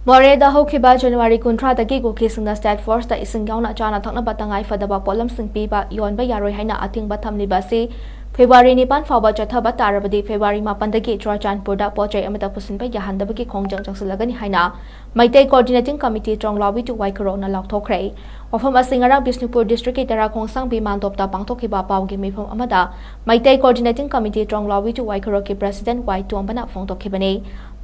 ꯃꯣꯔꯦꯗ ꯍꯧꯈꯤꯕ ꯖꯅꯨꯋꯥꯔꯤ 30ꯗꯒꯤ ꯀꯨꯀꯤꯁꯤꯡꯅ ꯁ꯭ꯇꯦꯠ ꯐꯣꯔꯁꯇ ꯏꯁꯤꯡ ꯌꯥꯎꯅ ꯆꯥꯅ ꯊꯛꯅꯕ ꯇꯉꯥꯏ ꯐꯗꯕ ꯄꯣꯠꯂꯝꯁꯤꯡ ꯄꯤꯕ ꯌꯣꯟꯕ ꯌꯥꯔꯣꯏ ꯍꯥꯏꯅ ꯑꯊꯤꯡꯕ ꯊꯝꯂꯤꯕ ꯑꯁꯤ ꯐꯦꯕ꯭ꯔꯨꯋꯥꯔꯤ 9 ꯐꯥꯎꯕ ꯆꯠꯊꯕ ꯇꯥꯔꯕꯗꯤ ꯐꯦꯕ꯭ꯔꯨꯋꯥꯔꯤ 8ꯗꯒꯤ ꯆꯨꯔꯆꯥꯟꯄꯨꯔꯗ ꯄꯣꯠꯆꯩ ꯑꯃꯠꯇ ꯄꯨꯁꯤꯟꯕ ꯌꯥꯍꯟꯗꯕꯒꯤ ꯈꯣꯡꯖꯪ ꯆꯪꯁꯤꯜꯂꯒꯅꯤ ꯍꯥꯏꯅ ꯃꯩꯇꯩ ꯀꯣꯑꯣꯔꯗꯤꯅꯦꯇꯤꯡ ꯀꯃꯤꯇꯤ ꯆꯣꯡꯂꯥꯎꯕꯤ ꯇꯨ ꯋꯥꯏꯈꯨꯔꯣꯛꯅ ꯂꯥꯎꯊꯣꯛꯈ꯭ꯔꯦ꯫ ꯋꯥꯐꯝ ꯑꯁꯤ ꯉꯔꯥꯡ ꯕꯤꯁꯅꯨꯄꯨꯔ ꯗꯤꯁꯇ꯭ꯔꯤꯛꯀꯤ ꯇꯔꯥꯈꯣꯡꯁꯥꯡꯕꯤ ꯃꯥꯟꯗꯣꯞꯇ ꯄꯥꯡꯊꯣꯛꯈꯤꯕ ꯄꯥꯎꯒꯤ ꯃꯤꯐꯝ ꯑꯃꯗ ꯃꯩꯇꯩ ꯀꯣꯑꯣꯔꯗꯤꯅꯦꯇꯤꯡ ꯀꯃꯤꯇꯤ ꯆꯣꯡꯂꯥꯎꯕꯤ ꯇꯨ ꯋꯥꯏꯈꯨꯔꯣꯛꯀꯤ ꯄ꯭ꯔꯦꯁꯤꯗꯦꯟꯠ ꯋꯥꯏ ꯇꯣꯝꯕꯅ ꯐꯣꯡꯗꯣꯛꯈꯤꯕꯅꯤ꯫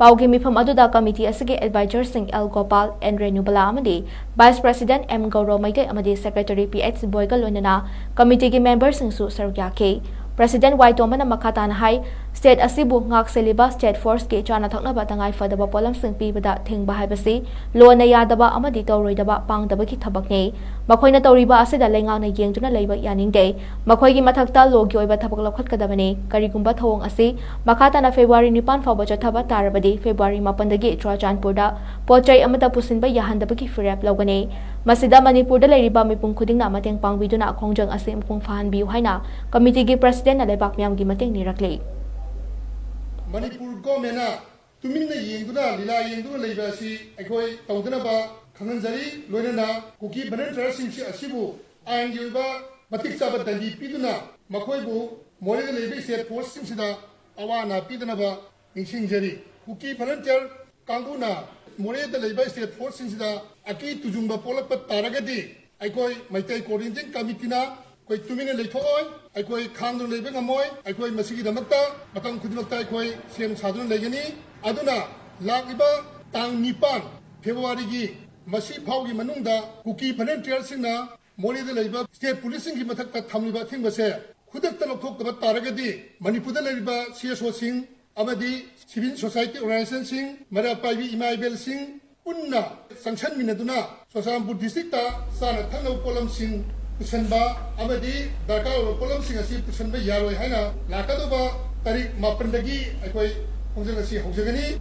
ꯄꯥꯎꯒꯤ ꯃꯤꯐꯝ ꯑꯗꯨꯗ ꯀꯃꯤꯇꯤ ꯑꯁꯤꯒꯤ ꯑꯦꯗꯚꯥꯏꯖꯔꯁꯤꯡ ꯑꯦꯜ ꯒꯣꯄꯥꯜ, ꯑꯦꯟ ꯔꯦꯅꯨꯕꯂꯥ ꯑꯃꯗꯤ vice president M Gouro Meitei ꯑꯃꯗꯤ ꯁꯦꯀ꯭ꯔꯦꯇꯔꯤ ꯄꯤ.ꯑꯩꯆ. ꯕꯣꯏꯒ ꯂꯣꯏꯅꯅ ꯀꯃꯤꯇꯤꯒꯤ ꯃꯦꯝꯕꯔꯁꯤꯡꯁꯨ ꯁꯔꯨꯛ ꯌꯥꯈꯤ꯫ ꯄ꯭ꯔꯦꯁꯤꯗꯦꯟꯠ ꯋꯥꯏ ꯇꯣꯝꯕꯅ ꯃꯈꯥ ꯇꯥꯅ ꯍꯥꯏ ꯁ꯭ꯇꯦꯠ ꯑꯁꯤꯕꯨ ꯉꯥꯛ-ꯁꯦꯜꯂꯤꯕ ꯁ꯭ꯇꯦꯠ ꯐꯣꯔꯁꯀꯤ ꯆꯥꯅ ꯊꯛꯅꯕ ꯇꯉꯥꯏ ꯐꯗꯕ ꯄꯣꯠꯂꯝꯁꯤꯡ ꯄꯤꯕꯗ ꯊꯤꯡꯕ ꯍꯥꯏꯕꯁꯤ ꯂꯣꯅ ꯌꯥꯗꯕ ꯑꯃꯗꯤ ꯇꯧꯔꯣꯏꯗꯕ ꯄꯥꯡꯗꯕꯒꯤ ꯊꯕꯛꯅꯤ꯫ ꯃꯈꯣꯏꯅ ꯇꯧꯔꯤꯕ ꯑꯁꯤꯗ ꯂꯩꯉꯥꯛꯅ ꯌꯦꯡꯗꯨꯅ ꯂꯩꯕ ꯌꯥꯅꯤꯡꯗꯦ꯫ ꯃꯈꯣꯏꯒꯤ ꯃꯊꯛꯇ ꯂꯣꯒꯤ ꯑꯣꯏꯕ ꯊꯕꯛ ꯂꯧꯈꯠꯀꯗꯕꯅꯤ꯫ ꯀꯔꯤꯒꯨꯝꯕ ꯊꯧꯑꯣꯡ ꯑꯁꯤ ꯃꯈꯥ ꯇꯥꯅ ꯐꯦꯕ꯭ꯔꯨꯋꯥꯔꯤ 9 ꯐꯥꯎꯕ ꯆꯠꯊꯕ ꯇꯥꯔꯕꯗꯤ ꯐꯦꯕ꯭ꯔꯨꯋꯥꯔꯤ 8ꯗꯒꯤ ꯆꯨꯔꯆꯥꯟꯄꯨꯔꯗ ꯄꯣꯠꯆꯩ ꯑꯃꯠꯇ ꯄꯨꯁꯤꯟꯕ ꯌꯥꯍꯟꯗꯕꯒꯤ ꯐꯤꯔꯦꯞ ꯂꯧꯒꯅꯤ꯫ ꯃꯁꯤꯗ ꯃꯅꯤꯄꯨꯔꯗ ꯂꯩꯔꯤꯕ ꯃꯤꯄꯨꯝ ꯈꯨꯗꯤꯡꯅ ꯃꯇꯦꯡ ꯄꯥꯡꯕꯤꯗꯨꯅ ꯈꯣꯡꯖꯪ ꯑꯁꯤ ꯃꯄꯨꯡ ꯐꯥꯍꯟꯕꯤꯌꯨ ꯍꯥꯏꯅ ꯀꯃꯤꯇꯤꯒꯤ ꯄ꯭ꯔꯦꯁꯤꯗꯦꯟꯠꯅ ꯂꯩꯕꯥꯛ ꯃꯤꯌꯥꯝꯒꯤ ꯃꯇꯦꯡ ꯅꯤꯔꯛꯂꯤ꯫ ꯃꯅꯤꯄꯨꯔ ꯒꯣꯔꯃꯦꯟꯅ ꯇꯨꯃꯤꯟꯅ ꯌꯦꯡꯗꯨꯅ ꯂꯤꯂꯥ ꯌꯦꯡꯗꯨꯅ ꯂꯩꯕ ꯑꯁꯤ ꯑꯩꯈꯣꯏ ꯇꯧꯗꯅꯕ ꯈꯪꯍꯟꯖꯔꯤ꯫ ꯂꯣꯏꯅꯅ ꯀꯨꯀꯤ ꯚꯂꯨꯟꯇꯤꯌꯔꯁꯤꯡ ꯑꯁꯤꯕꯨ ꯑꯥꯏꯟꯒꯤ ꯑꯣꯏꯕ ꯃꯇꯤꯛ ꯆꯥꯕ ꯗꯟꯗꯤ ꯄꯤꯗꯨꯅ ꯃꯈꯣꯏꯕꯨ ꯃꯣꯔꯦꯗ ꯂꯩꯕ ꯁ꯭ꯇꯦꯠ ꯐꯣꯔꯁꯁꯤꯡꯁꯤꯗ ꯑꯋꯥ ꯑꯅꯥ ꯄꯤꯗꯅꯕ ꯅꯤꯡꯁꯤꯡꯖꯔꯤ꯫ ꯀꯨꯀꯤ ꯚꯂꯨꯟꯇꯤꯌꯔ ꯀꯥꯡꯕꯨꯅ ꯃꯣꯔꯦꯗ ꯂꯩꯕ ꯁ꯭ꯇꯦꯠ ꯐꯣꯔꯁꯁꯤꯡꯁꯤꯗ ꯑꯀꯤ ꯇꯨꯖꯨꯡꯕ ꯄꯣꯛꯂꯛꯄ ꯇꯥꯔꯒꯗꯤ ꯑꯩꯈꯣꯏ ꯃꯩꯇꯩ ꯀꯣꯑꯣꯔꯗꯤꯅꯦꯇꯤꯡ ꯀꯃꯤꯇꯤꯅ ꯑꯩꯈꯣꯏ ꯇꯨꯃꯤꯟꯅ ꯂꯩꯊꯣꯛꯑꯣꯏ, ꯑꯩꯈꯣꯏ ꯈꯥꯡꯗꯨꯅ ꯂꯩꯕ ꯉꯝꯃꯣꯏ, ꯑꯩꯈꯣꯏ ꯃꯁꯤꯒꯤꯗꯃꯛꯇ ꯃꯇꯝ ꯈꯨꯗꯤꯡꯃꯛꯇ ꯑꯩꯈꯣꯏ ꯁꯦꯝ ꯁꯥꯗꯨꯅ ꯂꯩꯒꯅꯤ꯫ ꯑꯗꯨꯅ ꯂꯥꯛꯂꯤꯕ ꯇꯥꯡ 9 ꯐꯦꯕ꯭ꯔꯨꯋꯥꯔꯤꯒꯤ ꯃꯁꯤ ꯐꯥꯎꯒꯤ ꯃꯅꯨꯡꯗ ꯀꯨꯀꯤ ꯚꯂꯨꯟꯇꯤꯌꯔꯁꯤꯡꯅ ꯃꯣꯔꯦꯗ ꯂꯩꯕ ꯁ꯭ꯇꯦꯠ ꯄꯨꯂꯤꯁꯁꯤꯡꯒꯤ ꯃꯊꯛꯇ ꯊꯝꯂꯤꯕ ꯑꯊꯤꯡꯕꯁꯦ ꯈꯨꯗꯛꯇ ꯂꯧꯊꯣꯛꯇꯕ ꯇꯥꯔꯒꯗꯤ ꯃꯅꯤꯄꯨꯔꯗ ꯂꯩꯔꯤꯕ CSOꯁꯤꯡ ꯑꯃꯗꯤ ꯁꯤꯚꯤꯜ ꯁꯣꯁꯥꯏꯇꯤ ꯑꯣꯔꯒꯅꯥꯏꯖꯦꯁꯟꯁꯤꯡ, ꯃꯩꯔꯥ ꯄꯥꯏꯕꯤ ꯏꯃꯥ ꯏꯕꯦꯜꯁꯤꯡ ꯄꯨꯟꯅ ꯆꯪꯁꯟꯃꯤꯟꯅꯗꯨꯅ ꯆꯨꯔꯆꯥꯟꯄꯨꯔ ꯗꯤꯁꯇ꯭ꯔꯤꯛꯇ ꯆꯥꯅ ꯊꯛꯅꯕ ꯄꯣꯠꯂꯝꯁꯤꯡ ꯄꯨꯁꯟꯕ ꯑꯃꯗꯤ ꯗꯔꯀꯥꯔ ꯑꯣꯏꯕ ꯄꯣꯠꯂꯝꯁꯤꯡ ꯑꯁꯤ ꯄꯨꯁꯟꯕ ꯌꯥꯔꯣꯏ ꯍꯥꯏꯅ ꯂꯥꯛꯀꯗꯧꯕ ꯇꯥꯔꯤꯛ 8ꯗꯒꯤ ꯑꯩꯈꯣꯏ ꯈꯣꯡꯖꯪ ꯑꯁꯤ ꯍꯧꯖꯒꯅꯤ꯫